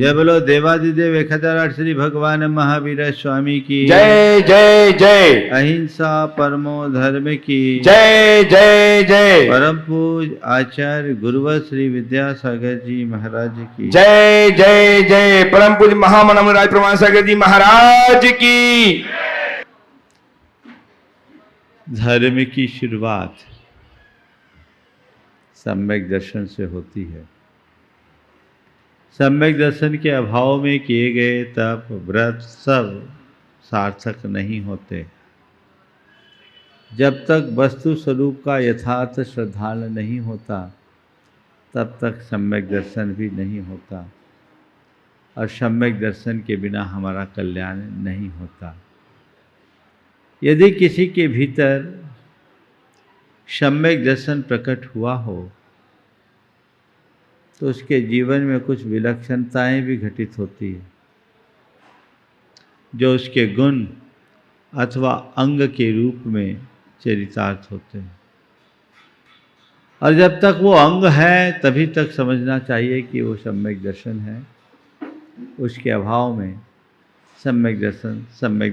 जय बोलो देवादिदेव 1008 श्री भगवान महावीर स्वामी की जय जय जय। अहिंसा परमो धर्म की जय जय जय। परम पूज आचार्य गुरुवर श्री विद्यासागर जी महाराज की जय जय जय। परम पूज महामना राज प्रमाण सागर जी महाराज की। धर्म की शुरुआत सम्यक दर्शन से होती है। सम्यक दर्शन के अभाव में किए गए तप व्रत सब सार्थक नहीं होते। जब तक वस्तु स्वरूप का यथार्थ श्रद्धांजलि नहीं होता तब तक सम्यक दर्शन भी नहीं होता, और सम्यक दर्शन के बिना हमारा कल्याण नहीं होता। यदि किसी के भीतर सम्यक दर्शन प्रकट हुआ हो तो उसके जीवन में कुछ विलक्षणताएं भी घटित होती है, जो उसके गुण अथवा अंग के रूप में चरितार्थ होते हैं। और जब तक वो अंग है तभी तक समझना चाहिए कि वो सम्यक दर्शन है। उसके अभाव में सम्यक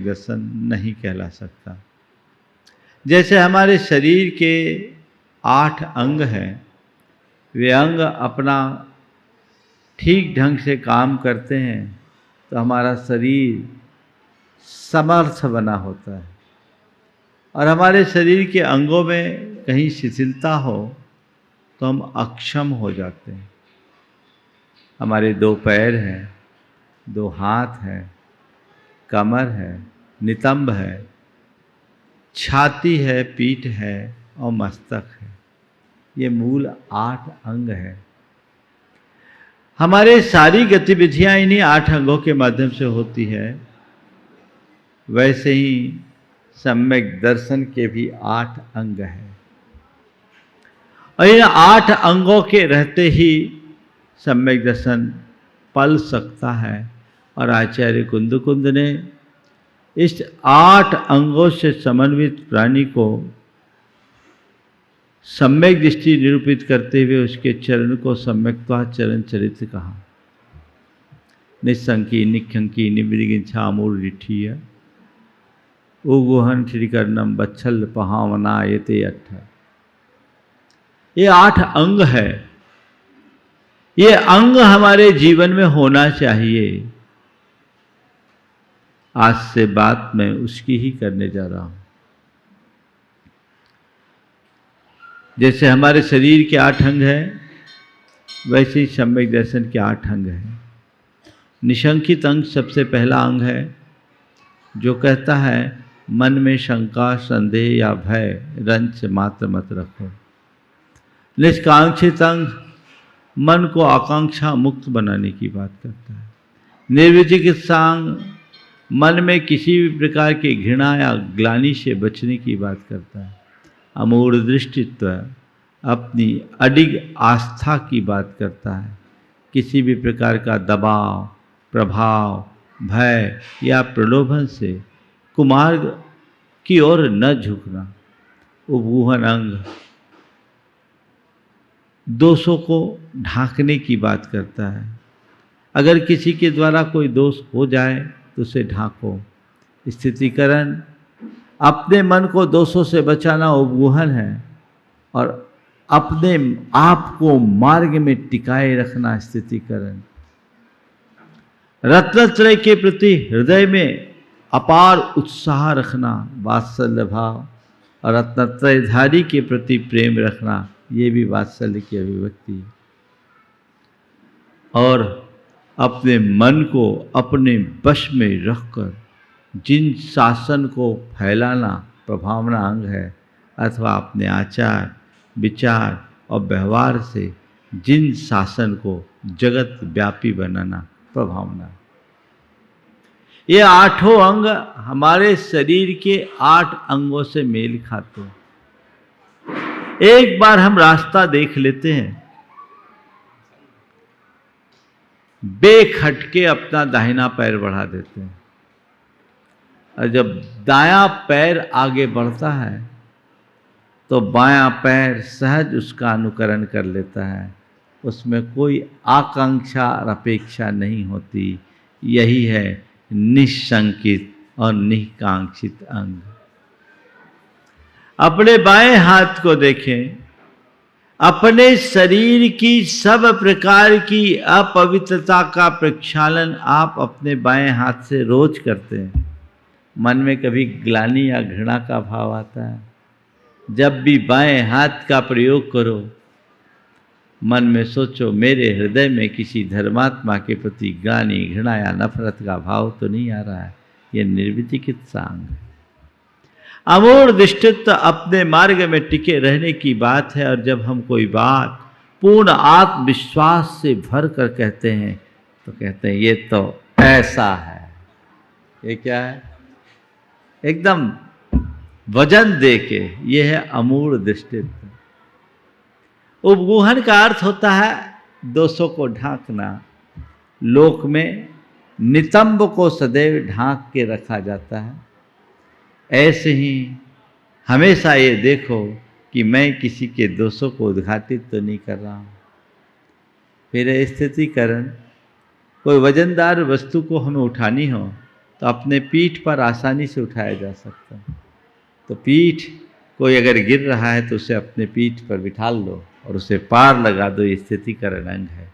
दर्शन नहीं कहला सकता। जैसे हमारे शरीर के 8 अंग हैं, वे अंग अपना ठीक ढंग से काम करते हैं तो हमारा शरीर समर्थ बना होता है, और हमारे शरीर के अंगों में कहीं शिथिलता हो तो हम अक्षम हो जाते हैं। हमारे 2 पैर हैं, 2 हाथ हैं, कमर है, नितंब है, छाती है, पीठ है और मस्तक है। ये मूल 8 अंग है। हमारे सारी गतिविधियां इन्हीं 8 अंगों के माध्यम से होती है। वैसे ही सम्यक दर्शन के भी 8 अंग हैं, और इन 8 अंगों के रहते ही सम्यक दर्शन पल सकता है। और आचार्य कुंद ने इस 8 अंगों से समन्वित प्राणी को सम्यक दृष्टि निरूपित करते हुए उसके चरण को सम्यक्त्वा चरण चरित्र कहा। निस्संकी निख्यंकी निमृगिंछामूल रिठीय उगुहन श्रीकर्णम बच्छल पहावनायते 8। ये 8 अंग है। ये अंग हमारे जीवन में होना चाहिए। आज से बात मैं उसकी ही करने जा रहा हूं। जैसे हमारे शरीर के 8 अंग हैं, वैसे ही सम्यक दर्शन के 8 अंग हैं। निशंकित अंग सबसे पहला अंग है, जो कहता है मन में शंका संदेह या भय रंच मात्र मत रखो। निष्कांक्षित अंग मन को आकांक्षा मुक्त बनाने की बात करता है। निर्विचिकित्सा अंग मन में किसी भी प्रकार की घृणा या ग्लानि से बचने की बात करता है। अमूढ़ दृष्टित्व अपनी अडिग आस्था की बात करता है। किसी भी प्रकार का दबाव, प्रभाव, भय या प्रलोभन से कुमार्ग की ओर न झुकना। उपगूहन अंग दोषों को ढांकने की बात करता है। अगर किसी के द्वारा कोई दोष हो जाए तो उसे ढांको। स्थितिकरण अपने मन को दोषों से बचाना उपगूहन है, और अपने आप को मार्ग में टिकाए रखना स्थितिकरण। रत्नत्रय के प्रति हृदय में अपार उत्साह रखना वात्सल्य भाव, और रत्नत्रयधारी के प्रति प्रेम रखना ये भी वात्सल्य की अभिव्यक्ति है। और अपने मन को अपने वश में रखकर जिन शासन को फैलाना प्रभावना अंग है, अथवा अपने आचार विचार और व्यवहार से जिन शासन को जगत व्यापी बनाना प्रभावना। ये 8 अंग हमारे शरीर के 8 अंगों से मेल खाते हैं। एक बार हम रास्ता देख लेते हैं, बेखटके अपना दाहिना पैर बढ़ा देते हैं, और जब दायां पैर आगे बढ़ता है तो बायां पैर सहज उसका अनुकरण कर लेता है उसमें कोई आकांक्षा और अपेक्षा नहीं होती। यही है निशंकित और निकांक्षित अंग। अपने बाएं हाथ को देखें, अपने शरीर की सब प्रकार की अपवित्रता का प्रक्षालन आप अपने बाएं हाथ से रोज करते हैं। मन में कभी ग्लानि या घृणा का भाव आता है? जब भी बाएं हाथ का प्रयोग करो, मन में सोचो मेरे हृदय में किसी धर्मात्मा के प्रति ग्लानि, घृणा या नफरत का भाव तो नहीं आ रहा है। यह निर्विचिकित्सा अंग है। अमूढ़ दृष्टित्व अपने मार्ग में टिके रहने की बात है। और जब हम कोई बात पूर्ण आत्मविश्वास से भर कर कहते हैं तो कहते हैं ये तो ऐसा है। ये क्या है? एकदम वजन दे के। ये है अमूढ़ दृष्टित्व। उपगूहन का अर्थ होता है दोषों को ढांकना। लोक में नितंब को सदैव ढांक के रखा जाता है। ऐसे ही हमेशा ये देखो कि मैं किसी के दोषों को उद्घाटित तो नहीं कर रहा हूँ। फिर स्थितिकरण, कोई वजनदार वस्तु को हमें उठानी हो तो अपने पीठ पर आसानी से उठाया जा सकता है। तो पीठ, कोई अगर गिर रहा है तो उसे अपने पीठ पर बिठा लो और उसे पार लगा दो। ये स्थितिकरण अंग है।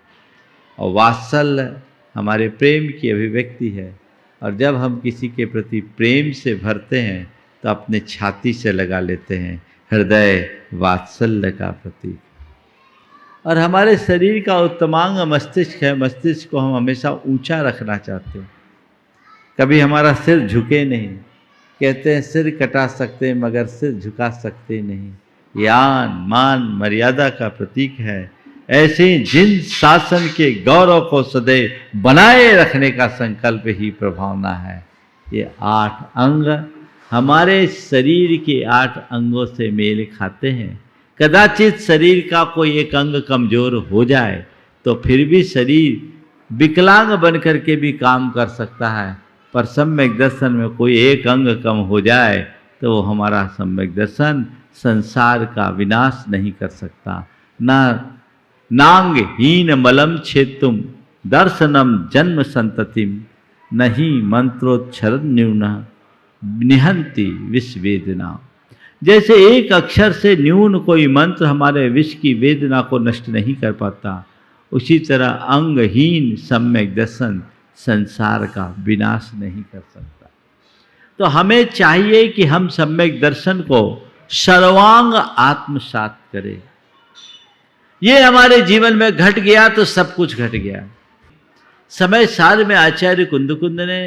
और वात्सल्य हमारे प्रेम की अभिव्यक्ति है। और जब हम किसी के प्रति प्रेम से भरते हैं तो अपने छाती से लगा लेते हैं। हृदय वात्सल्य का प्रतीक। और हमारे शरीर का उत्तमांग मस्तिष्क है। मस्तिष्क को हम हमेशा ऊंचा रखना चाहते हैं। कभी हमारा सिर झुके नहीं। कहते हैं सिर कटा सकते हैं मगर सिर झुका सकते नहीं। यान मान मर्यादा का प्रतीक है। ऐसे जिन शासन के गौरव को सदैव बनाए रखने का संकल्प ही प्रभावना है। ये 8 अंग हमारे शरीर के 8 अंगों से मेल खाते हैं। कदाचित शरीर का कोई एक अंग कमजोर हो जाए तो फिर भी शरीर विकलांग बनकर के भी काम कर सकता है। पर सम्यक दर्शन में कोई एक अंग कम हो जाए तो वो हमारा सम्यक दर्शन संसार का विनाश नहीं कर सकता। ना नांग हीन मलम छेतुम दर्शनम जन्म संततिम नहीं मंत्रोच्चर न्यून निहंति विष वेदना। जैसे एक अक्षर से न्यून कोई मंत्र हमारे विष की वेदना को नष्ट नहीं कर पाता, उसी तरह अंगहीन सम्यक दर्शन संसार का विनाश नहीं कर सकता। तो हमें चाहिए कि हम सम्यक दर्शन को सर्वांग आत्मसात करें। ये हमारे जीवन में घट गया तो सब कुछ घट गया। समय सार में आचार्य कुंदकुंद ने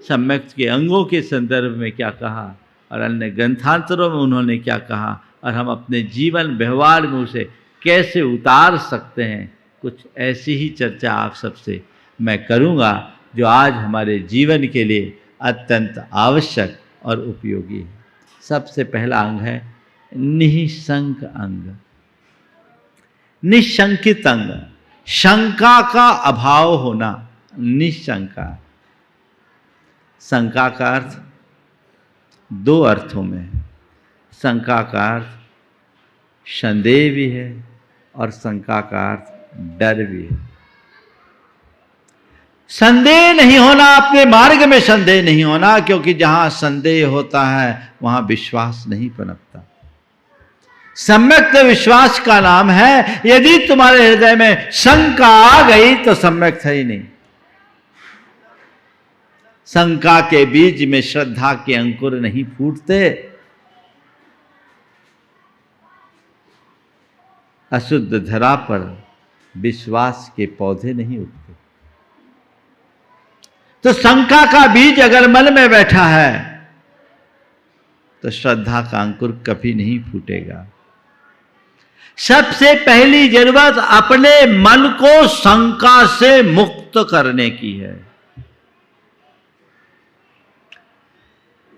सम्यक के अंगों के संदर्भ में क्या कहा और अन्य ग्रंथांतरों में उन्होंने क्या कहा और हम अपने जीवन व्यवहार में उसे कैसे उतार सकते हैं, कुछ ऐसी ही चर्चा आप सबसे मैं करूँगा जो आज हमारे जीवन के लिए अत्यंत आवश्यक और उपयोगी है। सबसे पहला अंग है निःशंक अंग, निशंकित अंग। शंका का अभाव होना, निशंका। शंका का अर्थ 2 अर्थों में है। शंका का अर्थ संदेह भी है और शंका का अर्थ डर भी है। संदेह नहीं होना, अपने मार्ग में संदेह नहीं होना, क्योंकि जहां संदेह होता है वहां विश्वास नहीं पनपता। सम्यक विश्वास का नाम है। यदि तुम्हारे हृदय में शंका आ गई तो सम्यक है ही नहीं। शंका के बीज में श्रद्धा के अंकुर नहीं फूटते। अशुद्ध धरा पर विश्वास के पौधे नहीं उगते। तो शंका का बीज अगर मन में बैठा है तो श्रद्धा का अंकुर कभी नहीं फूटेगा। सबसे पहली जरूरत अपने मन को शंका से मुक्त करने की है।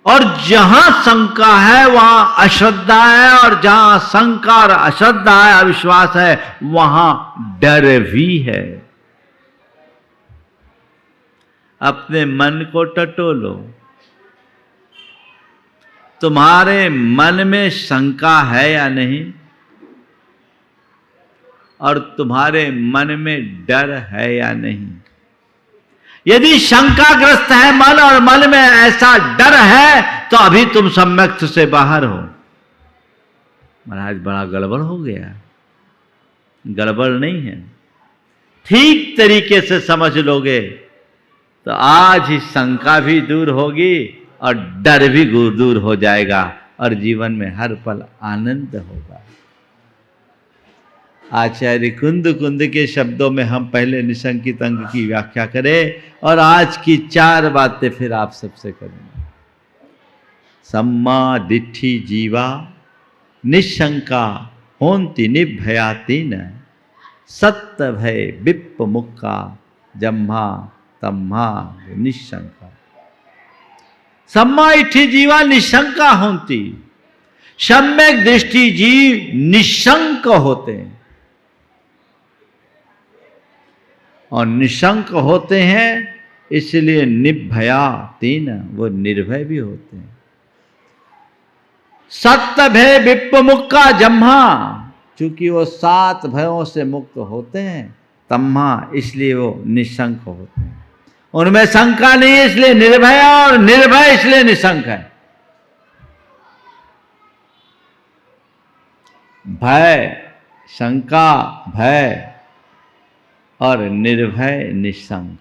और जहां शंका है वहां अश्रद्धा है, और जहां शंका और अश्रद्धा है, अविश्वास है, वहां डर भी है। अपने मन को टटोलो। तुम्हारे मन में शंका है या नहीं? और तुम्हारे मन में डर है या नहीं। यदि शंकाग्रस्त है मन और मन में ऐसा डर है तो अभी तुम सम्यक्त से बाहर हो। महाराज बड़ा गड़बड़ हो गया। गड़बड़ नहीं है, ठीक तरीके से समझ लोगे तो आज ही शंका भी दूर होगी और डर भी दूर हो जाएगा और जीवन में हर पल आनंद होगा। आचार्य कुंद के शब्दों में हम पहले निशंकित अंग की व्याख्या करें और आज की 4 बातें फिर आप सबसे करेंगे। सम्मा दिट्ठी जीवा निशंका होंति निभयातीन सत्य भय विप्प मुक्का जम्हा तम्हा निशंका। सम्मा इट्ठी जीवा निशंका होंति, सम्यक दृष्टि जीव निशंक होते हैं और निशंक होते हैं इसलिए निभया तीन, वो निर्भय भी होते हैं। सत्य भय विप्प मुक्का जम्हा, चूंकि वो 7 भयों से मुक्त होते हैं, तम्हा इसलिए वो निशंक होते हैं। उनमें शंका नहीं है इसलिए निर्भय, और निर्भय इसलिए निशंक है। भय, शंका, भय और निर्भय निशंक।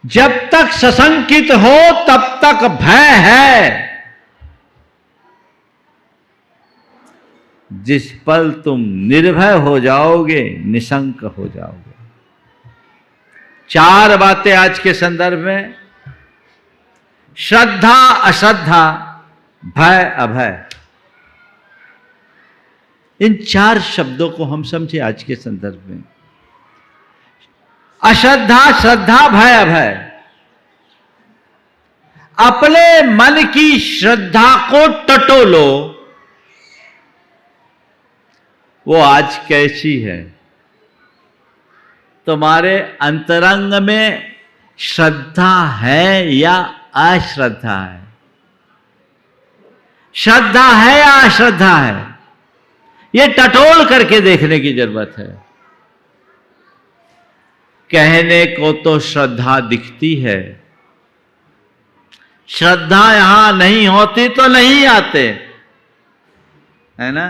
जब तक सशंकित हो तब तक भय है। जिस पल तुम निर्भय हो जाओगे निशंक हो जाओगे। 4 बातें आज के संदर्भ में, श्रद्धा अश्रद्धा, भय अभय। इन 4 शब्दों को हम समझे आज के संदर्भ में। अश्रद्धा, श्रद्धा, भय अभय। अपने मन की श्रद्धा को टटोलो, वो आज कैसी है। तुम्हारे अंतरंग में श्रद्धा है या अश्रद्धा है। श्रद्धा है या अश्रद्धा है, ये टटोल करके देखने की जरूरत है। कहने को तो श्रद्धा दिखती है, श्रद्धा यहां नहीं होती तो नहीं आते, है ना।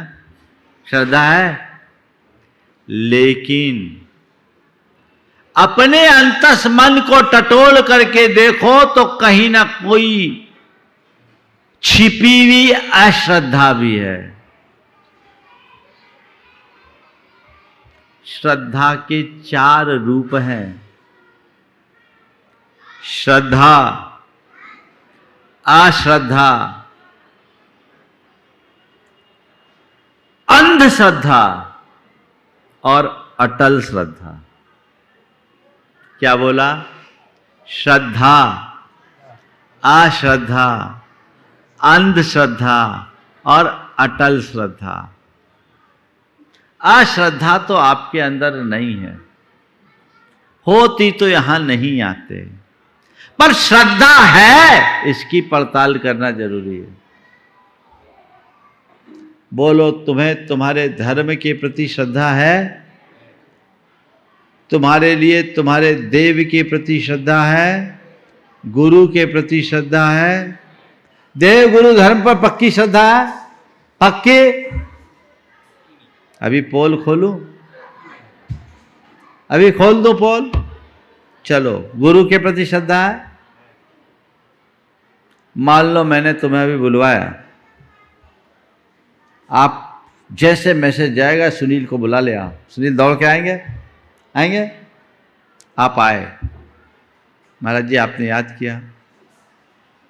श्रद्धा है, लेकिन अपने अंतस मन को टटोल करके देखो तो कहीं ना कोई छिपी हुई अश्रद्धा भी है। श्रद्धा के 4 रूप हैं। श्रद्धा, अश्रद्धा, अंधश्रद्धा और अटल श्रद्धा। क्या बोला? श्रद्धा, अश्रद्धा, अंधश्रद्धा और अटल श्रद्धा। अश्रद्धा तो आपके अंदर नहीं है, होती तो यहां नहीं आते, पर श्रद्धा है इसकी पड़ताल करना जरूरी है। बोलो, तुम्हें तुम्हारे धर्म के प्रति श्रद्धा है? तुम्हारे लिए तुम्हारे देव के प्रति श्रद्धा है? गुरु के प्रति श्रद्धा है? देव गुरु धर्म पर पक्की श्रद्धा है? पक्की? अभी पोल खोलूं? अभी खोल दो पोल। चलो, गुरु के प्रति श्रद्धा है? मान लो मैंने तुम्हें अभी बुलवाया, आप जैसे मैसेज जाएगा सुनील को बुला ले आओ। सुनील दौड़ के आएंगे? आएंगे? आप आए, महाराज जी आपने याद किया,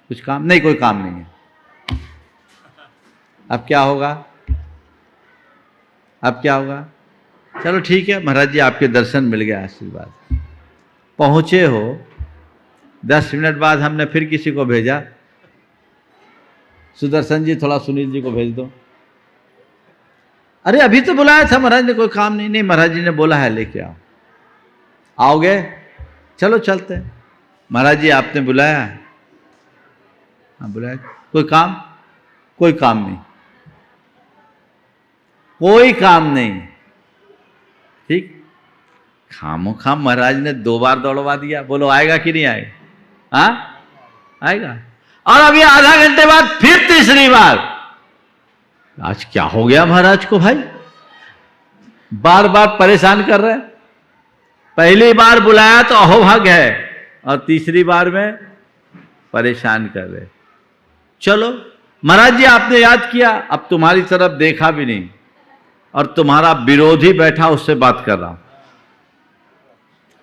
कुछ काम? नहीं, कोई काम नहीं है। अब क्या होगा? अब क्या होगा? चलो ठीक है महाराज जी, आपके दर्शन मिल गया, आशीर्वाद। पहुंचे हो, 10 मिनट बाद हमने फिर किसी को भेजा, सुदर्शन जी थोड़ा सुनील जी को भेज दो। अरे अभी तो बुलाया था महाराज ने, कोई काम नहीं। नहीं, महाराज जी ने बोला है लेके आओ। आओगे? चलो चलते हैं। महाराज जी आपने बुलाया? हाँ बुलाया। कोई काम? कोई काम नहीं। कोई काम नहीं। ठीक, खामो खाम महाराज ने 2 बार दौड़वा दिया, बोलो आएगा कि नहीं आएगा? हाँ, आएगा। और अभी आधा घंटे बाद फिर तीसरी बार। आज क्या हो गया महाराज को भाई, बार बार परेशान कर रहे हैं। पहली बार बुलाया तो अहोभाग है, और तीसरी बार में परेशान कर रहे। चलो महाराज जी आपने याद किया, अब तुम्हारी तरफ देखा भी नहीं, और तुम्हारा विरोधी बैठा उससे बात कर रहा हूं।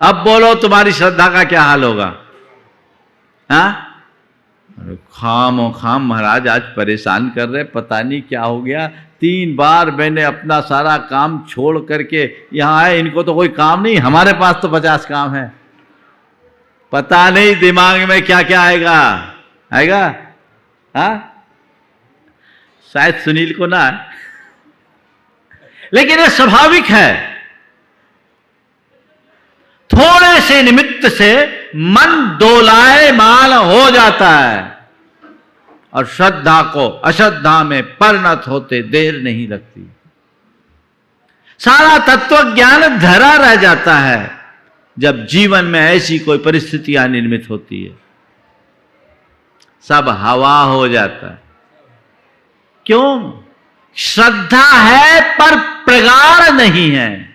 अब बोलो तुम्हारी श्रद्धा का क्या हाल होगा? हाँ, खाम खाम महाराज आज परेशान कर रहे, पता नहीं क्या हो गया। 3 बार मैंने अपना सारा काम छोड़ करके यहां आए, इनको तो कोई काम नहीं, हमारे पास तो 50 काम है। पता नहीं दिमाग में क्या क्या आएगा। हाँ, शायद सुनील को ना, लेकिन ये स्वाभाविक है। थोड़े से निमित्त से मन डोलायमान हो जाता है, और श्रद्धा को अश्रद्धा में परिणत होते देर नहीं लगती। सारा तत्व ज्ञान धरा रह जाता है जब जीवन में ऐसी कोई परिस्थितियां निर्मित होती है, सब हवा हो जाता है। क्यों? श्रद्धा है पर प्रगाढ़ नहीं है।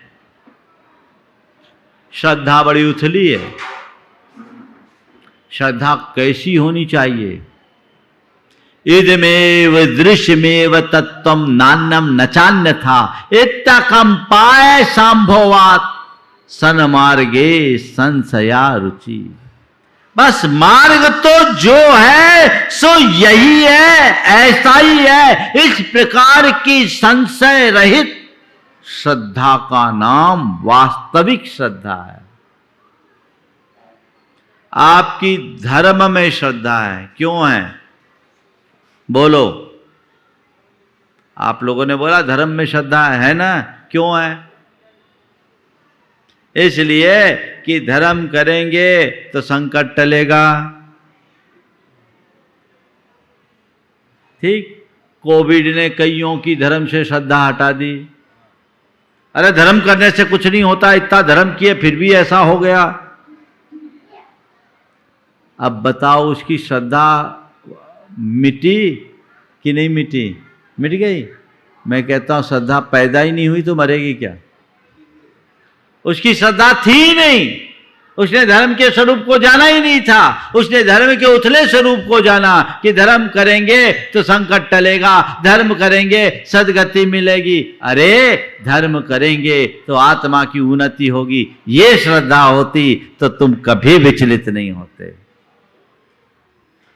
श्रद्धा बड़ी उथली है। श्रद्धा कैसी होनी चाहिए? इदमेव दृश्यमेव तत्वम नान्यम नचान्य था इत्तकम पाए संभवात सन्मार्गे संशया रुचि। बस मार्ग तो जो है सो यही है, ऐसा ही है। इस प्रकार की संशय रहित श्रद्धा का नाम वास्तविक श्रद्धा है। आपकी धर्म में श्रद्धा है, क्यों है? बोलो। आप लोगों ने बोला धर्म में श्रद्धा है ना, क्यों है? इसलिए कि धर्म करेंगे तो संकट टलेगा। ठीक, कोविड ने कईयों की धर्म से श्रद्धा हटा दी। अरे धर्म करने से कुछ नहीं होता, इतना धर्म किए फिर भी ऐसा हो गया। अब बताओ उसकी श्रद्धा मिटी कि नहीं मिटी? मिट गई। मैं कहता हूं श्रद्धा पैदा ही नहीं हुई तो मरेगी क्या? उसकी श्रद्धा थी ही नहीं, उसने धर्म के स्वरूप को जाना ही नहीं था। उसने धर्म के उथले स्वरूप को जाना कि धर्म करेंगे तो संकट टलेगा, धर्म करेंगे सदगति मिलेगी। अरे धर्म करेंगे तो आत्मा की उन्नति होगी, ये श्रद्धा होती तो तुम कभी विचलित नहीं होते।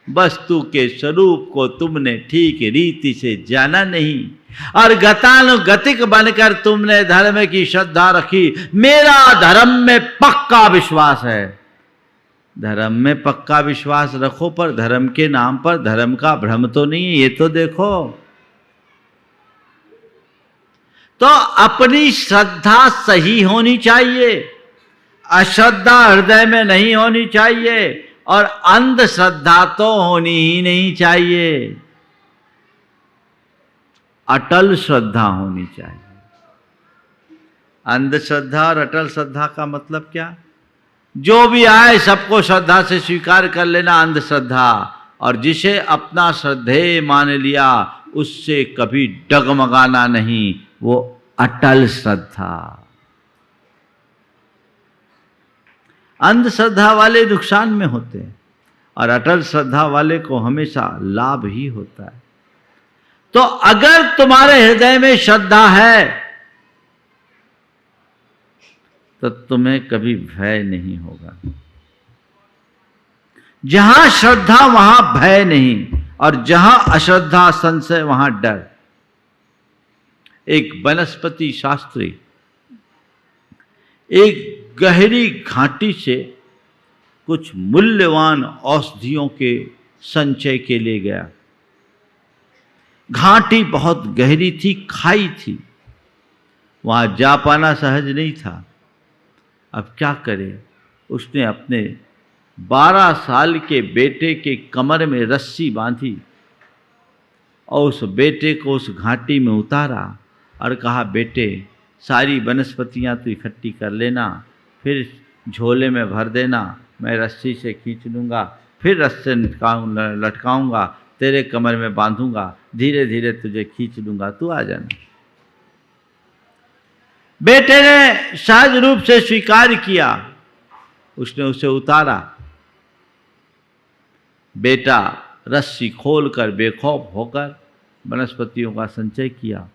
वस्तु के स्वरूप को तुमने ठीक रीति से जाना नहीं, और गतानुगतिक बनकर तुमने धर्म की श्रद्धा रखी। मेरा धर्म में पक्का विश्वास है। धर्म में पक्का विश्वास रखो, पर धर्म के नाम पर धर्म का भ्रम तो नहीं है, ये तो देखो। तो अपनी श्रद्धा सही होनी चाहिए, अश्रद्धा हृदय में नहीं होनी चाहिए, और अंधश्रद्धा तो होनी ही नहीं चाहिए। अटल श्रद्धा होनी चाहिए। अंधश्रद्धा और अटल श्रद्धा का मतलब क्या? जो भी आए सबको श्रद्धा से स्वीकार कर लेना अंधश्रद्धा, और जिसे अपना श्रद्धेय मान लिया उससे कभी डगमगाना नहीं, वो अटल श्रद्धा। अंधश्रद्धा वाले नुकसान में होते हैं, और अटल श्रद्धा वाले को हमेशा लाभ ही होता है। तो अगर तुम्हारे हृदय में श्रद्धा है तो तुम्हें कभी भय नहीं होगा। जहां श्रद्धा वहां भय नहीं, और जहां अश्रद्धा संशय वहां डर। एक वनस्पति शास्त्री एक गहरी घाटी से कुछ मूल्यवान औषधियों के संचय के लिए गया। घाटी बहुत गहरी थी, खाई थी, वहां जा पाना सहज नहीं था। अब क्या करे? उसने अपने 12 साल के बेटे के कमर में रस्सी बांधी और उस बेटे को उस घाटी में उतारा, और कहा, बेटे सारी वनस्पतियाँ तू इकट्ठी कर लेना, फिर झोले में भर देना, मैं रस्सी से खींच लूँगा, फिर रस्से लटकाऊँगा, तेरे कमर में बांधूंगा, धीरे धीरे तुझे खींच लूँगा, तू आ जाना। बेटे ने सहज रूप से स्वीकार किया, उसने उसे उतारा। बेटा रस्सी खोलकर बेखौफ होकर वनस्पतियों का संचय किया,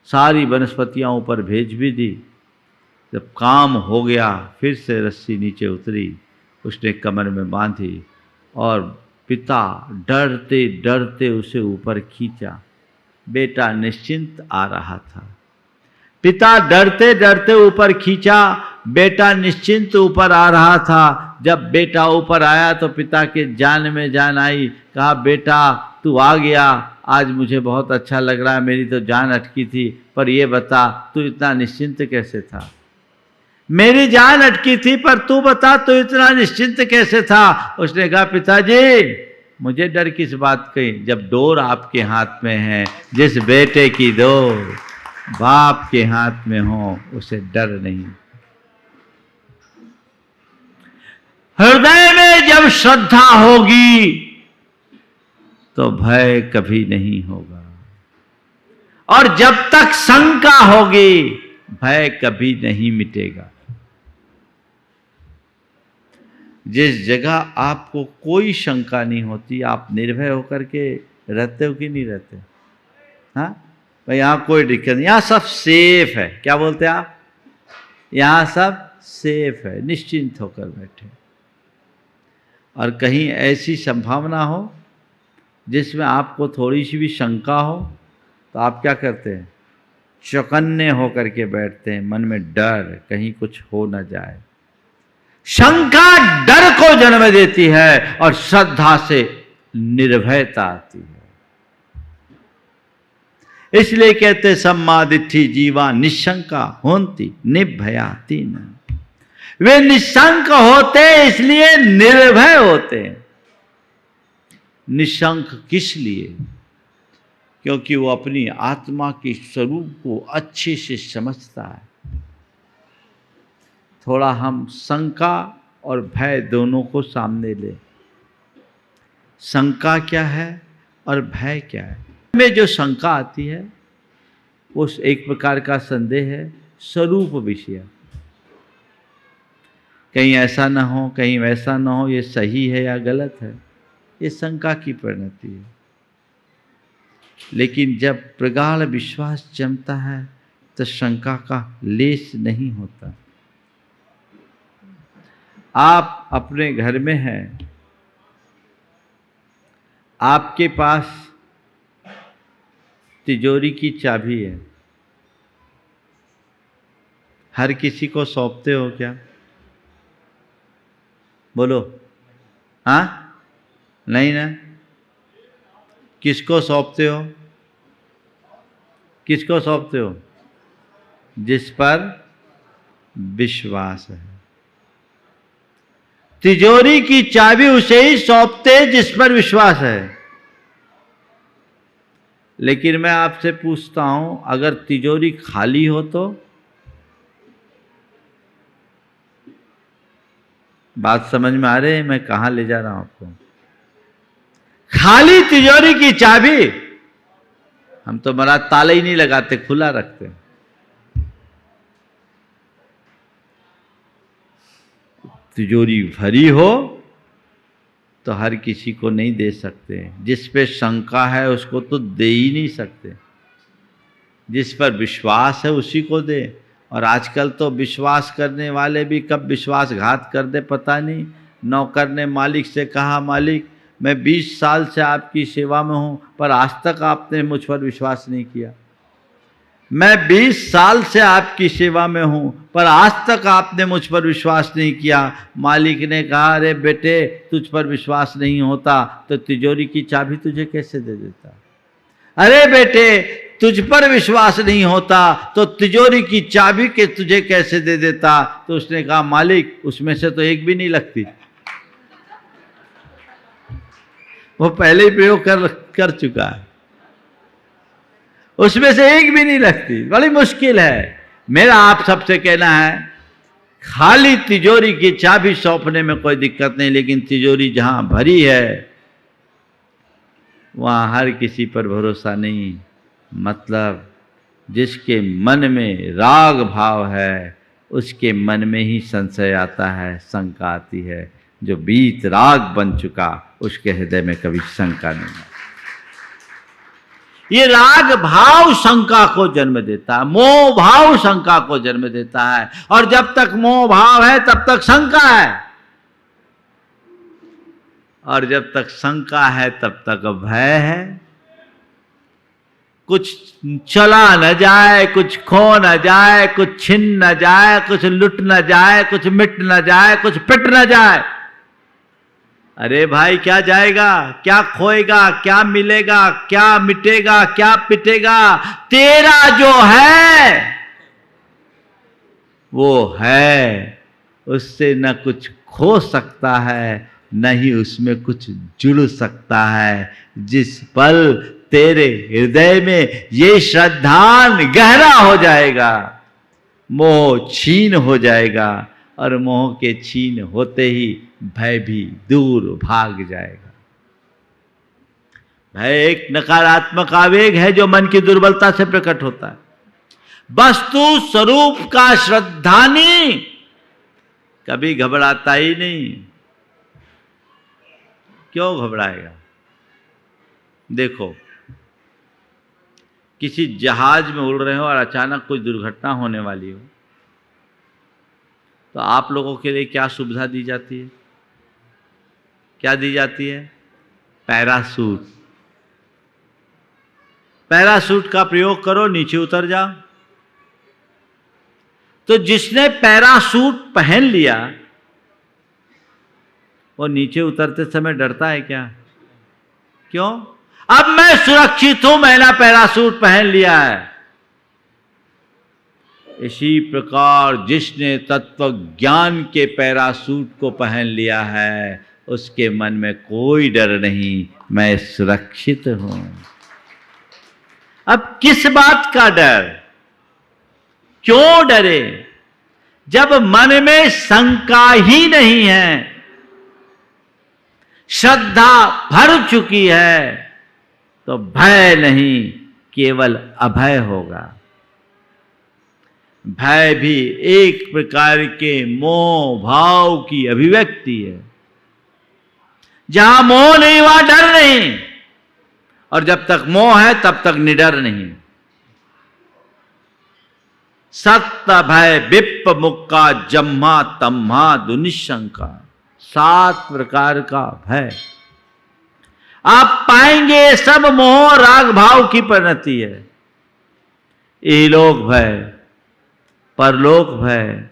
सारी वनस्पतियां ऊपर भेज भी दी। जब काम हो गया, फिर से रस्सी नीचे उतरी, उसने कमर में बांधी और पिता डरते डरते उसे ऊपर खींचा। बेटा निश्चिंत आ रहा था। पिता डरते डरते ऊपर खींचा, बेटा निश्चिंत ऊपर आ रहा था। जब बेटा ऊपर आया तो पिता के जान में जान आई। कहा, बेटा तू आ गया, आज मुझे बहुत अच्छा लग रहा है, मेरी तो जान अटकी थी, पर ये बता तू इतना निश्चिंत कैसे था? मेरी जान अटकी थी, पर तू बता तू इतना निश्चिंत कैसे था? उसने कहा, पिताजी मुझे डर किस बात की, जब डोर आपके हाथ में है। जिस बेटे की डोर बाप के हाथ में हो उसे डर नहीं। हृदय में जब श्रद्धा होगी तो भय कभी नहीं होगा, और जब तक शंका होगी भय कभी नहीं मिटेगा। जिस जगह आपको कोई शंका नहीं होती, आप निर्भय होकर के रहते हो कि नहीं रहते? हाँ भाई, यहाँ कोई दिक्कत नहीं, यहाँ सब सेफ है। क्या बोलते हैं आप? यहाँ सब सेफ है, निश्चिंत होकर बैठे। और कहीं ऐसी संभावना हो जिसमें आपको थोड़ी सी भी शंका हो, तो आप क्या करते हैं? चौकन्ने होकर के बैठते हैं, मन में डर, कहीं कुछ हो न जाए। शंका डर को जन्म देती है और श्रद्धा से निर्भयता आती है। इसलिए कहते सम्मादिठ्ठी जीवा निशंका होंती निर्भयाति न। वे निशंक होते इसलिए निर्भय होते हैं। निशंक किस लिए? क्योंकि वो अपनी आत्मा के स्वरूप को अच्छे से समझता है। थोड़ा हम शंका और भय दोनों को सामने ले। शंका क्या है और भय क्या है? में जो शंका आती है वो एक प्रकार का संदेह है, स्वरूप विषय। कहीं ऐसा ना हो, कहीं वैसा ना हो, ये सही है या गलत है, ये शंका की परिणति है। लेकिन जब प्रगाढ़ विश्वास जमता है तो शंका का लेश नहीं होता। आप अपने घर में हैं, आपके पास तिजोरी की चाबी है, हर किसी को सौंपते हो क्या? बोलो। हाँ, नहीं ना? किसको सौंपते हो? किसको सौंपते हो? जिस पर विश्वास है। तिजोरी की चाबी उसे ही सौंपते जिस पर विश्वास है। लेकिन मैं आपसे पूछता हूं, अगर तिजोरी खाली हो तो? बात समझ में आ रही है? मैं कहां ले जा रहा हूं आपको? खाली तिजोरी की चाबी हम तो महाराज ताला ही नहीं लगाते, खुला रखते हैं। तिजोरी भरी हो तो हर किसी को नहीं दे सकते। जिस पे शंका है उसको तो दे ही नहीं सकते। जिस पर विश्वास है उसी को दे। और आजकल तो विश्वास करने वाले भी कब विश्वासघात कर दे पता नहीं। नौकर ने मालिक से कहा, मालिक मैं 20 साल से आपकी सेवा में हूँ, पर आज तक आपने मुझ पर विश्वास नहीं किया। मैं 20 साल से आपकी सेवा में हूँ, पर आज तक आपने मुझ पर विश्वास नहीं किया। मालिक ने कहा, अरे बेटे तुझ पर विश्वास नहीं होता तो तिजोरी की चाबी तुझे कैसे दे देता? अरे बेटे तुझ पर विश्वास नहीं होता तो तिजोरी की चाबी के तुझे कैसे दे देता? तो उसने कहा, मालिक उसमें से तो एक भी नहीं लगती। वो पहले ही प्रयोग कर चुका है। उसमें से एक भी नहीं लगती, बड़ी मुश्किल है। मेरा आप सबसे कहना है, खाली तिजोरी की चाबी सौंपने में कोई दिक्कत नहीं, लेकिन तिजोरी जहां भरी है वहां हर किसी पर भरोसा नहीं। मतलब जिसके मन में राग भाव है उसके मन में ही संशय आता है, शंका आती है। जो बीत राग बन चुका उसके हृदय में कभी शंका नहीं है। ये राग भाव शंका को जन्म देता है, मोह भाव शंका को जन्म देता है, और जब तक मोह भाव है तब तक शंका है, और जब तक शंका है तब तक भय है। कुछ चला न जाए, कुछ खो न जाए, कुछ छिन न जाए, कुछ लुट न जाए, कुछ मिट न जाए, कुछ पिट न जाए। अरे भाई, क्या जाएगा, क्या खोएगा, क्या मिलेगा, क्या मिटेगा, क्या पिटेगा? तेरा जो है वो है, उससे न कुछ खो सकता है, न ही उसमें कुछ जुड़ सकता है। जिस पल तेरे हृदय में ये श्रद्धान गहरा हो जाएगा, मोह छीन हो जाएगा, और मोह के छीन होते ही भय भी दूर भाग जाएगा। भय एक नकारात्मक आवेग है जो मन की दुर्बलता से प्रकट होता है। वस्तु स्वरूप का श्रद्धानी कभी घबराता ही नहीं। क्यों घबराएगा? देखो, किसी जहाज में उड़ रहे हो और अचानक कोई दुर्घटना होने वाली हो, तो आप लोगों के लिए क्या सुविधा दी जाती है? क्या दी जाती है? पैराशूट। पैराशूट का प्रयोग करो, नीचे उतर जाओ। तो जिसने पैराशूट पहन लिया वो नीचे उतरते समय डरता है क्या? क्यों? अब मैं सुरक्षित हूं, मैंने पैराशूट पहन लिया है। इसी प्रकार जिसने तत्व ज्ञान के पैराशूट को पहन लिया है उसके मन में कोई डर नहीं, मैं सुरक्षित हूं। अब किस बात का डर? क्यों डरे? जब मन में शंका ही नहीं है, श्रद्धा भर चुकी है, तो भय नहीं, केवल अभय होगा। भय भी एक प्रकार के मोह भाव की अभिव्यक्ति है। जहां मोह नहीं वहां डर नहीं, और जब तक मोह है तब तक निडर नहीं। सत्य भय विप्प मुक्का जम्मा तम्हा दुनिशंका, 7 प्रकार का भय आप पाएंगे। सब मोह राग भाव की परिणति है। इहलोक भय, परलोक भय,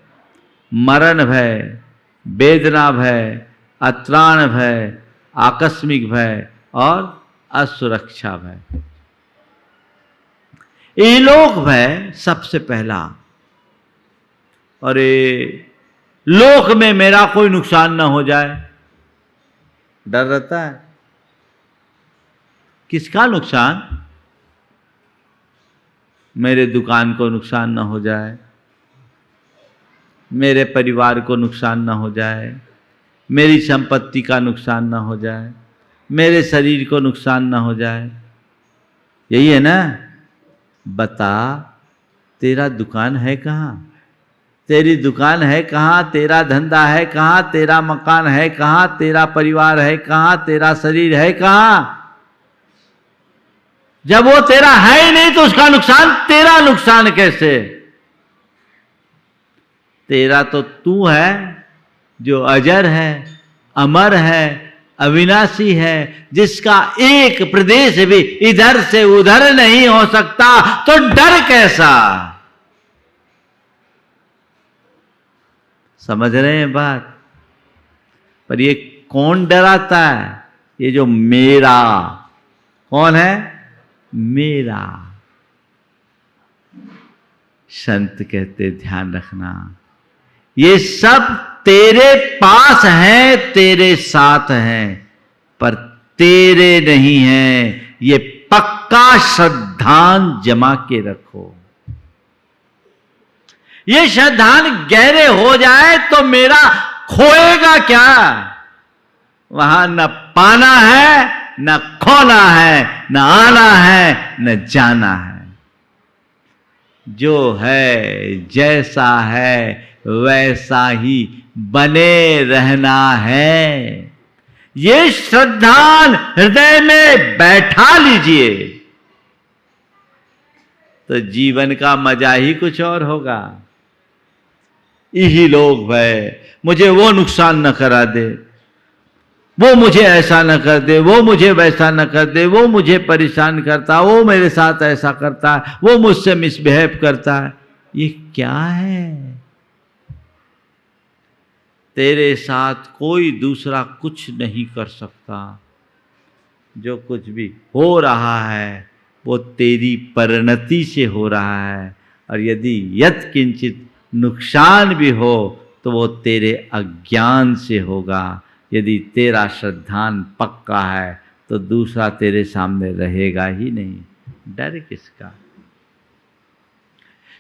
मरण भय, वेदना भय, अत्राण भय, आकस्मिक भय और असुरक्षा भय। इहलोक भय सबसे पहला। अरे लोक में मेरा कोई नुकसान ना हो जाए, डर रहता है। किसका नुकसान? मेरे दुकान को नुकसान ना हो जाए, मेरे परिवार को नुकसान ना हो जाए, मेरी संपत्ति का नुकसान ना हो जाए, मेरे शरीर को नुकसान ना हो जाए। यही है ना? बता, तेरा दुकान है कहाँ? तेरी दुकान है कहाँ? तेरा धंधा है कहाँ? तेरा मकान है कहाँ? तेरा परिवार है कहाँ? तेरा शरीर है कहाँ? जब वो तेरा है ही नहीं तो उसका नुकसान तेरा नुकसान कैसे? तेरा तो तू है जो अजर है, अमर है, अविनाशी है, जिसका एक प्रदेश भी इधर से उधर नहीं हो सकता, तो डर कैसा? समझ रहे हैं बात? पर ये कौन डराता है? ये जो मेरा, कौन है? मेरा। संत कहते ध्यान रखना, ये सब तेरे पास हैं, तेरे साथ हैं, पर तेरे नहीं हैं। ये पक्का श्रद्धान जमा के रखो। ये श्रद्धान गहरे हो जाए तो मेरा खोएगा क्या? वहां न पाना है, न खोना है, न आना है, न जाना है। जो है जैसा है वैसा ही बने रहना है। ये श्रद्धान हृदय में बैठा लीजिए तो जीवन का मजा ही कुछ और होगा। यही लोग भय, मुझे वो नुकसान न करा दे, वो मुझे ऐसा न कर दे, वो मुझे वैसा न कर दे, वो मुझे परेशान करता, वो मेरे साथ ऐसा करता है, वो मुझसे मिसबिहेव करता है। ये क्या है? तेरे साथ कोई दूसरा कुछ नहीं कर सकता। जो कुछ भी हो रहा है वो तेरी परिणति से हो रहा है, और यदि यत् किंचित नुकसान भी हो तो वो तेरे अज्ञान से होगा। यदि तेरा श्रद्धान पक्का है तो दूसरा तेरे सामने रहेगा ही नहीं। डर किसका?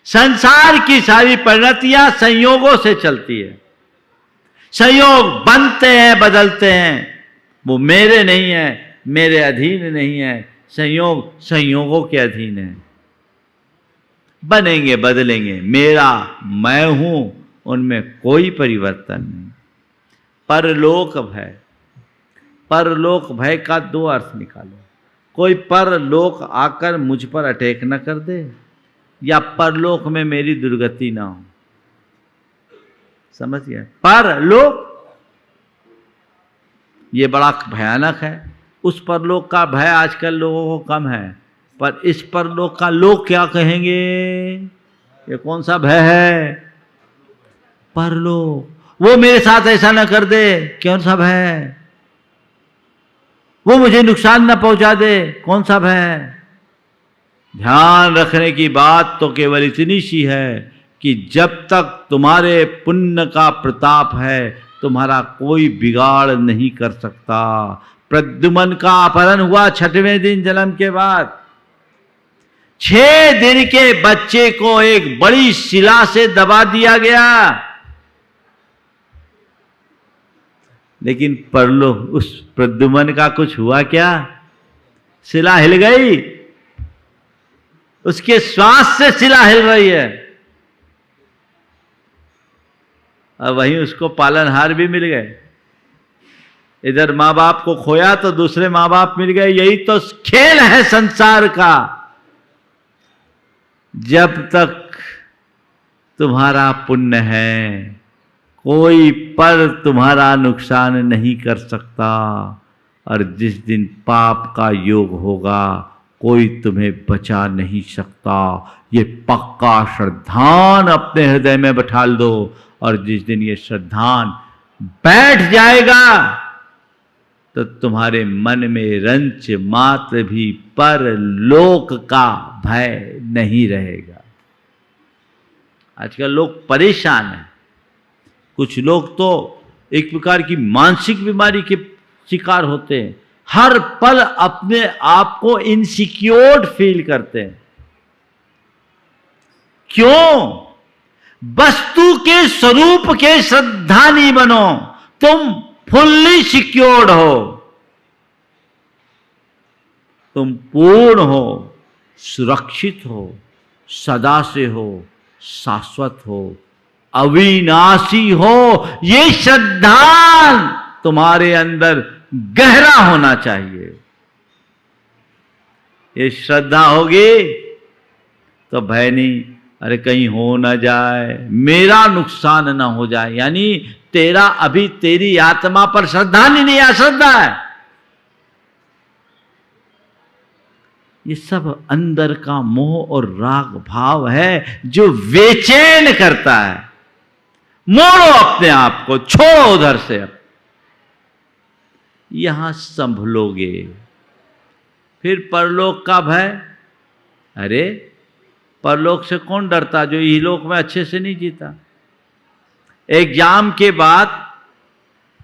संसार की सारी परिणतियां संयोगों से चलती है। संयोग बनते हैं, बदलते हैं, वो मेरे नहीं है, मेरे अधीन नहीं है। संयोग संयोगों के अधीन है। बनेंगे, बदलेंगे, मेरा मैं हूं, उनमें कोई परिवर्तन नहीं। परलोक भय, परलोक भय का दो अर्थ निकालो। कोई परलोक आकर मुझ पर अटैक न कर दे, या परलोक में मेरी दुर्गति ना हो। समझ गए? परलोक ये बड़ा भयानक है। उस परलोक का भय आजकल लोगों को कम है, पर इस परलोक का लोग क्या कहेंगे? ये कौन सा भय है? परलोक। वो मेरे साथ ऐसा ना कर दे, कौन सा भय? वो मुझे नुकसान न पहुंचा दे, कौन सा भय? ध्यान रखने की बात तो केवल इतनी सी है कि जब तक तुम्हारे पुण्य का प्रताप है तुम्हारा कोई बिगाड़ नहीं कर सकता। प्रद्युमन का अपहरण हुआ 6वें दिन जन्म के बाद। 6 दिन के बच्चे को एक बड़ी शिला से दबा दिया गया, लेकिन परलो उस प्रद्युमन का कुछ हुआ क्या? शिला हिल गई, उसके श्वास से शिला हिल रही है, और वहीं उसको पालनहार भी मिल गए। इधर मां बाप को खोया तो दूसरे मां बाप मिल गए। यही तो खेल है संसार का। जब तक तुम्हारा पुण्य है कोई पर तुम्हारा नुकसान नहीं कर सकता, और जिस दिन पाप का योग होगा कोई तुम्हें बचा नहीं सकता। ये पक्का श्रद्धान अपने हृदय में बैठा दो, और जिस दिन ये श्रद्धान बैठ जाएगा तो तुम्हारे मन में रंच मात्र भी परलोक का भय नहीं रहेगा। आजकल लोग परेशान हैं। कुछ लोग तो एक प्रकार की मानसिक बीमारी के शिकार होते हैं। हर पल अपने आप को इनसिक्योर्ड फील करते हैं। क्यों? वस्तु के स्वरूप के श्रद्धानी बनो। तुम फुल्ली सिक्योर्ड हो, तुम पूर्ण हो, सुरक्षित हो, सदा से हो, शाश्वत हो, अविनाशी हो। ये श्रद्धान तुम्हारे अंदर गहरा होना चाहिए। ये श्रद्धा होगी तो भय नहीं, अरे कहीं हो ना जाए, मेरा नुकसान ना हो जाए। यानी तेरा अभी तेरी आत्मा पर श्रद्धा नहीं, अश्रद्धा है। ये सब अंदर का मोह और राग भाव है जो बेचैन करता है। मोड़ो अपने आप को, छोड़ो उधर से। यहां संभलोगे। फिर परलोक का भय, अरे परलोक से कौन डरता जो इहलोक में अच्छे से नहीं जीता। एग्जाम के बाद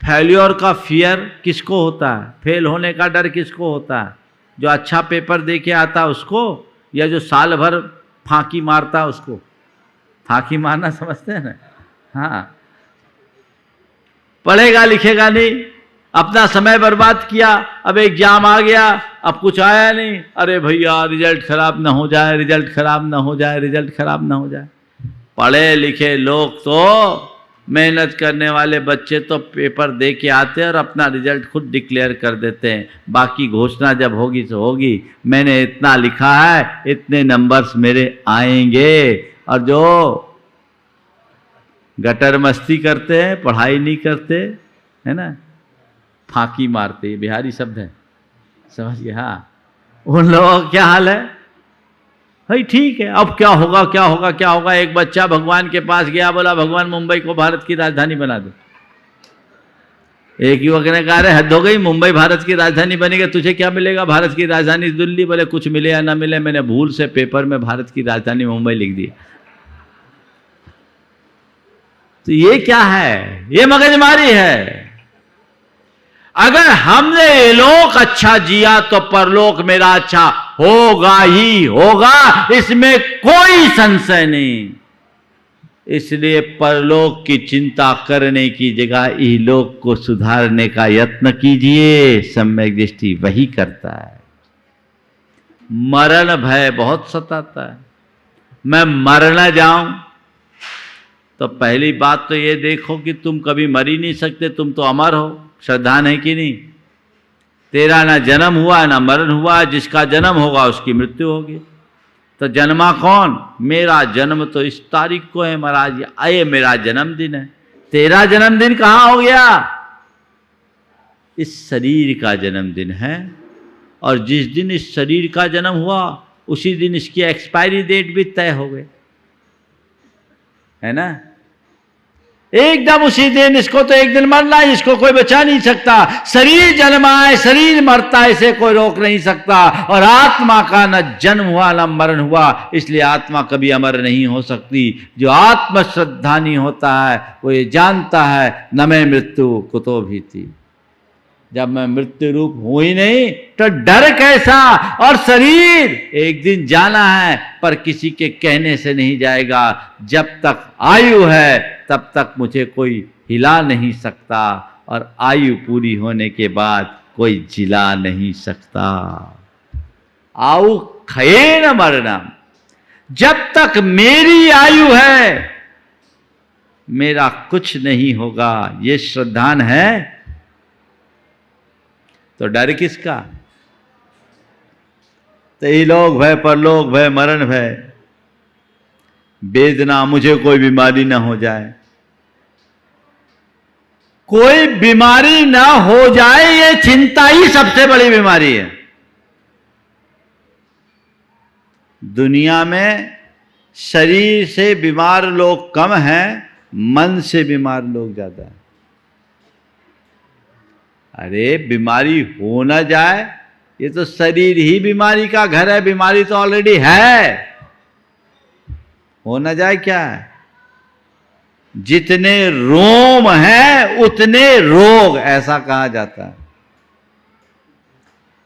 फेल्योर का फियर किसको होता है? फेल होने का डर किसको होता है? जो अच्छा पेपर दे के आता उसको, या जो साल भर फांकी मारता उसको? फांकी मारना समझते हैं ना? हाँ, पढ़ेगा लिखेगा नहीं, अपना समय बर्बाद किया, अब एग्जाम आ गया, अब कुछ आया नहीं, अरे भैया रिजल्ट खराब ना हो जाए, रिजल्ट खराब ना हो जाए, रिजल्ट खराब ना हो जाए। पढ़े लिखे लोग तो, मेहनत करने वाले बच्चे तो पेपर दे के आते हैं और अपना रिजल्ट खुद डिक्लेयर कर देते हैं, बाकी घोषणा जब होगी तो होगी, मैंने इतना लिखा है, इतने नंबर्स मेरे आएंगे। और जो गटर मस्ती करते हैं, पढ़ाई नहीं करते, है ना, फांकी मारते, ये बिहारी शब्द है, समझ गए? हाँ, उन लोगों का क्या हाल है भाई? ठीक है, अब क्या होगा क्या होगा क्या होगा? एक बच्चा भगवान के पास गया, बोला भगवान मुंबई को भारत की राजधानी बना दो। एक युवक ने कहा, अरे हद हो गई, मुंबई भारत की राजधानी बनेगा, तुझे क्या मिलेगा? भारत की राजधानी दिल्ली। बोले कुछ मिले या ना मिले, मैंने भूल से पेपर में भारत की राजधानी मुंबई लिख दिया। तो ये क्या है? ये मगजमारी है। अगर हमने ये लोक अच्छा जिया तो परलोक मेरा अच्छा होगा ही होगा, इसमें कोई संशय नहीं। इसलिए परलोक की चिंता करने की जगह इहलोक को सुधारने का यत्न कीजिए, सम्यक दृष्टि वही करता है। मरण भय बहुत सताता है, मैं मर न जाऊं। तो पहली बात तो ये देखो कि तुम कभी मर ही नहीं सकते, तुम तो अमर हो। श्रद्धा है कि नहीं? तेरा ना जन्म हुआ ना मरण हुआ, जिसका जन्म होगा उसकी मृत्यु होगी। तो जन्मा कौन? मेरा जन्म तो इस तारीख को है महाराज, ये मेरा जन्मदिन है। तेरा जन्मदिन कहाँ हो गया? इस शरीर का जन्मदिन है, और जिस दिन इस शरीर का जन्म हुआ उसी दिन इसकी एक्सपायरी डेट भी तय हो गई, है ना? एकदम उसी दिन। इसको तो एक दिन मरना है, इसको कोई बचा नहीं सकता। शरीर जन्मा है, शरीर मरता है, इसे कोई रोक नहीं सकता। और आत्मा का न जन्म हुआ न मरण हुआ, इसलिए आत्मा कभी अमर नहीं हो सकती। जो आत्म श्रद्धानी होता है वो ये जानता है, न मैं मृत्यु कुतो भीति। जब मैं मृत्यु रूप हूं ही नहीं तो डर कैसा? और शरीर एक दिन जाना है, पर किसी के कहने से नहीं जाएगा। जब तक आयु है तब तक मुझे कोई हिला नहीं सकता, और आयु पूरी होने के बाद कोई जिला नहीं सकता। आयु खये न मरना। जब तक मेरी आयु है मेरा कुछ नहीं होगा। ये श्रद्धान है तो डर किसका? तो इहलोक भय, परलोक भय, मरण भय, वेदना, मुझे कोई बीमारी ना हो जाए। कोई बीमारी ना हो जाए ये चिंता ही सबसे बड़ी बीमारी है। दुनिया में शरीर से बीमार लोग कम हैं, मन से बीमार लोग ज्यादा हैं। अरे बीमारी हो ना जाए, ये तो शरीर ही बीमारी का घर है। बीमारी तो ऑलरेडी है, हो ना जाए क्या है? जितने रोम हैं उतने रोग, ऐसा कहा जाता है।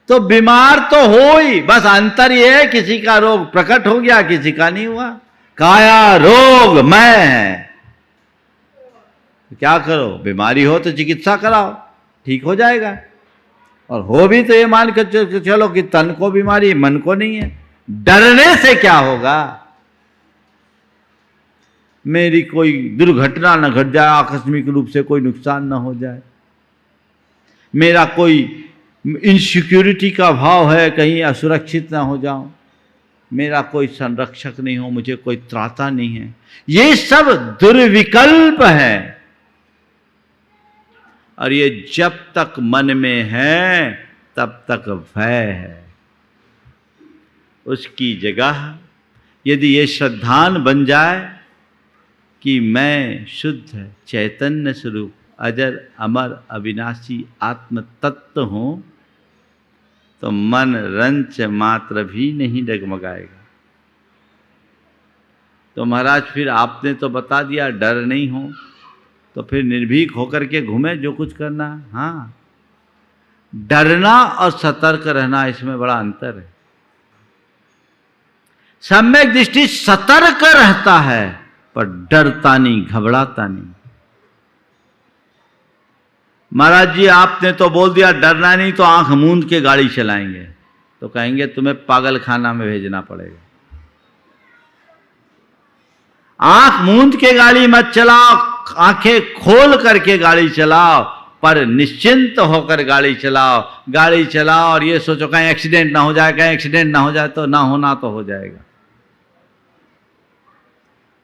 तो बीमार तो हो ही, बस अंतर यह है किसी का रोग प्रकट हो गया, किसी का नहीं हुआ। काया रोग मैं है, क्या करो? बीमारी हो तो चिकित्सा कराओ, ठीक हो जाएगा। और हो भी तो ये मान कर चलो कि तन को बीमारी, मन को नहीं है। डरने से क्या होगा? मेरी कोई दुर्घटना न घट जाए, आकस्मिक रूप से कोई नुकसान न हो जाए, मेरा कोई इनसिक्योरिटी का भाव है, कहीं असुरक्षित ना हो जाऊं, मेरा कोई संरक्षक नहीं हो, मुझे कोई त्राता नहीं है, ये सब दुर्विकल्प है। और ये जब तक मन में है तब तक भय है। उसकी जगह यदि ये श्रद्धान बन जाए कि मैं शुद्ध चैतन्य स्वरूप अजर अमर अविनाशी आत्म तत्व हूं, तो मन रंच मात्र भी नहीं डगमगाएगा। तो महाराज फिर आपने तो बता दिया डर नहीं हो, तो फिर निर्भीक होकर के घूमे जो कुछ करना। हाँ, डरना और सतर्क रहना, इसमें बड़ा अंतर है। सम्यक दृष्टि सतर्क रहता है पर डरता नहीं, घबराता नहीं। महाराज जी आपने तो बोल दिया डरना नहीं, तो आंख मूंद के गाड़ी चलाएंगे, तो कहेंगे तुम्हें पागल खाना में भेजना पड़ेगा। आंख मूंद के गाड़ी मत चलाओ, आंखें खोल करके गाड़ी चलाओ, पर निश्चिंत होकर गाड़ी चलाओ। गाड़ी चलाओ और ये सोचो कहीं एक्सीडेंट ना हो जाए, कहीं एक्सीडेंट ना हो जाए, तो ना होना तो हो जाएगा।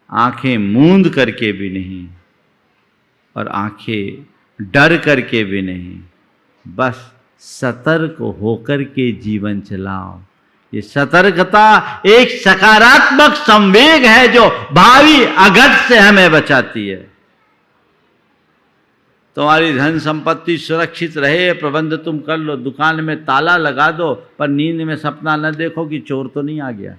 आंखें मूंद करके भी नहीं और आंखें डर करके भी नहीं, बस सतर्क होकर के जीवन चलाओ। ये सतर्कता एक सकारात्मक संवेग है जो भावी अघट से हमें बचाती है। तुम्हारी धन संपत्ति सुरक्षित रहे, प्रबंध तुम कर लो, दुकान में ताला लगा दो, पर नींद में सपना न देखो कि चोर तो नहीं आ गया।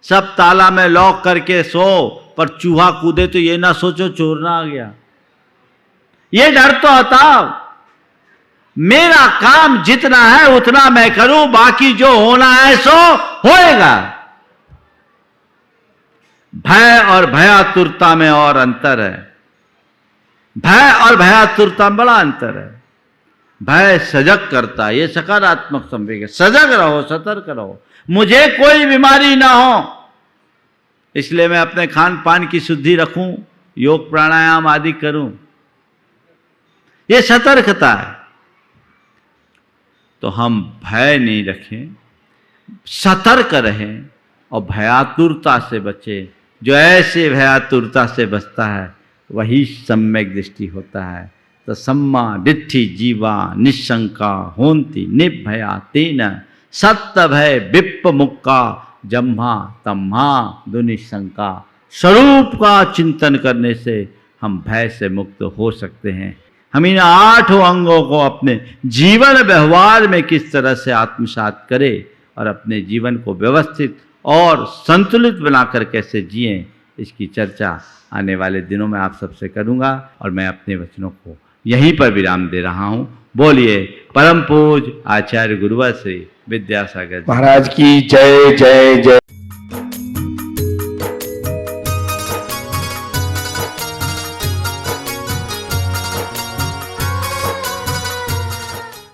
सब ताला में लॉक करके सो, पर चूहा कूदे तो ये ना सोचो चोर ना आ गया। ये डर तो हटाओ। मेरा काम जितना है उतना मैं करूं, बाकी जो होना है सो होएगा। भय और भयातुरता में और अंतर है। भय और भयातुरता में बड़ा अंतर है। भय सजग करता है, ये सकारात्मक संवेग है। सजग रहो, सतर्क रहो। मुझे कोई बीमारी ना हो इसलिए मैं अपने खान पान की शुद्धि रखूं, योग प्राणायाम आदि करूं, ये सतर्कता है। तो हम भय नहीं रखें, सतर्क रहें और भयातुरता से बचें। जो ऐसे भयातुरता से बचता है वही सम्यक दृष्टि होता है। तो सम्मा दिट्ठि जीवा निशंका होन्ति निर्भया तेन सत्य भय विप्प मुक्का जम्हा तम्हा दुनिशंका। स्वरूप का चिंतन करने से हम भय से मुक्त हो सकते हैं। हम इन 8 अंगों को अपने जीवन व्यवहार में किस तरह से आत्मसात करें और अपने जीवन को व्यवस्थित और संतुलित बनाकर कैसे जिएं, इसकी चर्चा आने वाले दिनों में आप सबसे करूंगा। और मैं अपने वचनों को यहीं पर विराम दे रहा हूं। बोलिए परम पूज्य आचार्य गुरुवर श्री विद्यासागर महाराज की जय जय जय।